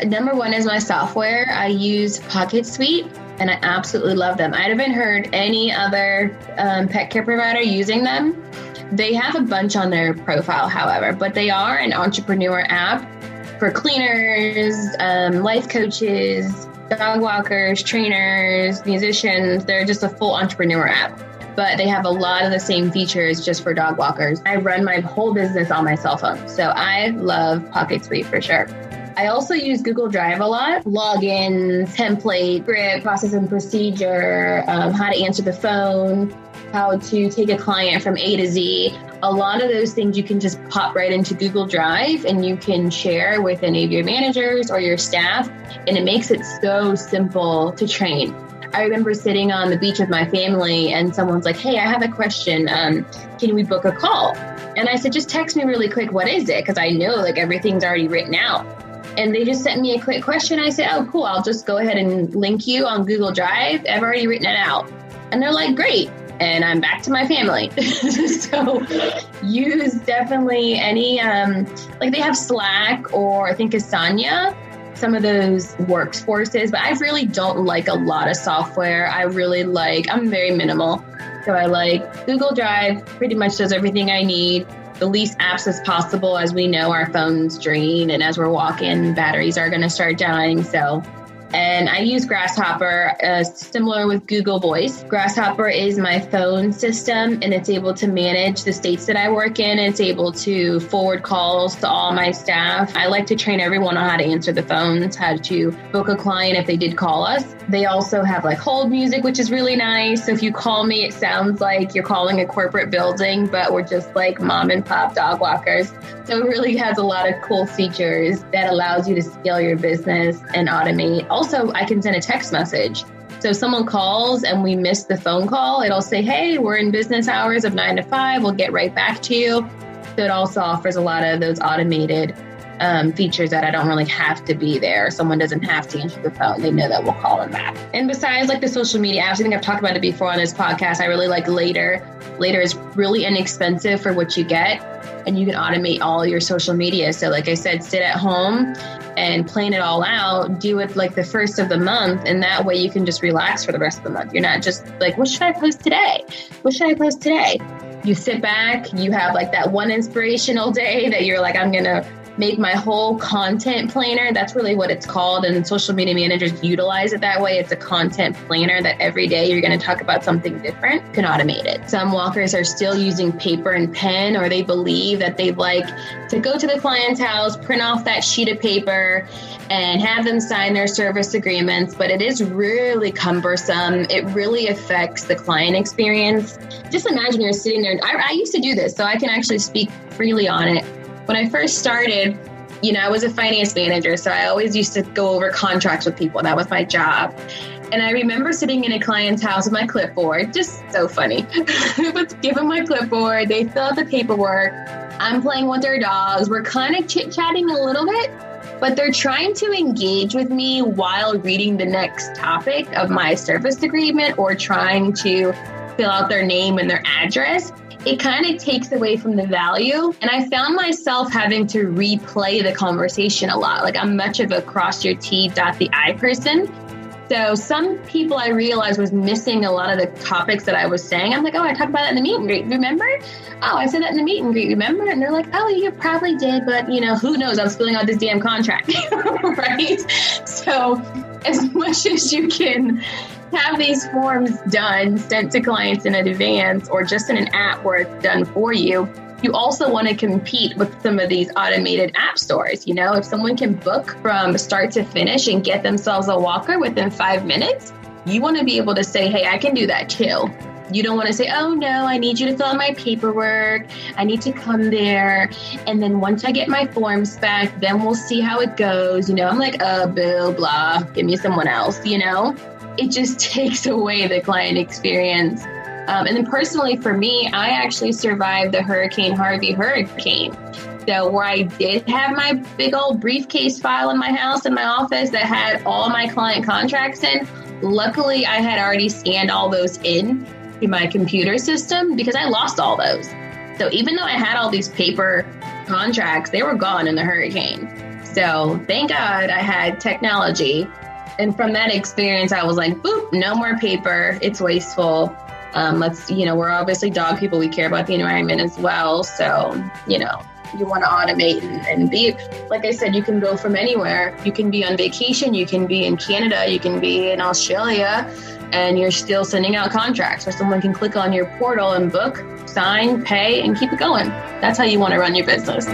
Number one is my software. I use Pocket Suite and I absolutely love them. I haven't heard any other pet care provider using them. They have a bunch on their profile, however, but they are an entrepreneur app for cleaners, life coaches, dog walkers, trainers, musicians. They're just a full entrepreneur app, but they have a lot of the same features just for dog walkers. I run my whole business on my cell phone, so I love Pocket Suite for sure. I also use Google Drive a lot. Login, template, script, process and procedure, how to answer the phone, how to take a client from A to Z. A lot of those things you can just pop right into Google Drive and you can share with any of your managers or your staff. And it makes it so simple to train. I remember sitting on the beach with my family and someone's like, hey, I have a question. Can we book a call? And I said, just text me really quick. What is it? Because I know like everything's already written out. And they just sent me a quick question. I said, oh, cool. I'll just go ahead and link you on Google Drive. I've already written it out. And they're like, great. And I'm back to my family. So use definitely any, like they have Slack or I think Asana, some of those workforces, but I really don't like a lot of software. I'm very minimal. So I like Google Drive, pretty much does everything I need. The least apps as possible. As we know, our phones drain, and as we're walking, batteries are going to start dying. And I use Grasshopper, similar with Google Voice. Grasshopper is my phone system, and it's able to manage the states that I work in. It's able to forward calls to all my staff. I like to train everyone on how to answer the phones, how to book a client if they did call us. They also have like hold music, which is really nice. So if you call me, it sounds like you're calling a corporate building, but we're just like mom and pop dog walkers. So it really has a lot of cool features that allows you to scale your business and automate. Also, I can send a text message. So if someone calls and we miss the phone call, it'll say, hey, we're in business hours of 9 to 5. We'll get right back to you. So it also offers a lot of those automated features that I don't really have to be there. Someone doesn't have to answer the phone. They know that we'll call them back. And besides like the social media apps, I think I've talked about it before on this podcast. I really like Later. Later is really inexpensive for what you get, and you can automate all your social media. So like I said, sit at home and plan it all out, do it like the first of the month. And that way you can just relax for the rest of the month. You're not just like, what should I post today? What should I post today? You sit back, you have like that one inspirational day that you're like, I'm going to make my whole content planner. That's really what it's called. And social media managers utilize it that way. It's a content planner that every day you're going to talk about something different. You can automate it. Some walkers are still using paper and pen, or they believe that they'd like to go to the client's house, print off that sheet of paper and have them sign their service agreements. But it is really cumbersome. It really affects the client experience. Just imagine you're sitting there. I used to do this, so I can actually speak freely on it. When I first started, I was a finance manager, so I always used to go over contracts with people. That was my job. And I remember sitting in a client's house with my clipboard, just so funny. But give them my clipboard, they fill out the paperwork, I'm playing with their dogs, we're kind of chit-chatting a little bit, but they're trying to engage with me while reading the next topic of my service agreement or trying to fill out their name and their address. It kind of takes away from the value. And I found myself having to replay the conversation a lot. Like I'm much of a cross your T, dot the I person. So some people I realized was missing a lot of the topics that I was saying. I'm like, oh, I talked about that in the meet and greet, remember? Oh, I said that in the meet and greet, remember? And they're like, oh, you probably did, but who knows? I'm spilling out this damn contract, right? So as much as you can have these forms done, sent to clients in advance, or just in an app where it's done for you, you also want to compete with some of these automated app stores. If someone can book from start to finish and get themselves a walker within 5 minutes, you want to be able to say, hey, I can do that too. You don't want to say, oh no, I need you to fill out my paperwork. I need to come there. And then once I get my forms back, then we'll see how it goes. I'm like, blah, blah, give me someone else, It just takes away the client experience. And then personally for me, I actually survived the Hurricane Harvey hurricane. So where I did have my big old briefcase file in my house, in my office that had all my client contracts in, luckily I had already scanned all those in to my computer system because I lost all those. So even though I had all these paper contracts, they were gone in the hurricane. So thank God I had technology. And from that experience, I was like, boop, no more paper. It's wasteful. We're obviously dog people. We care about the environment as well. So, you want to automate and be, like I said, you can go from anywhere. You can be on vacation. You can be in Canada. You can be in Australia, and you're still sending out contracts where someone can click on your portal and book, sign, pay, and keep it going. That's how you want to run your business.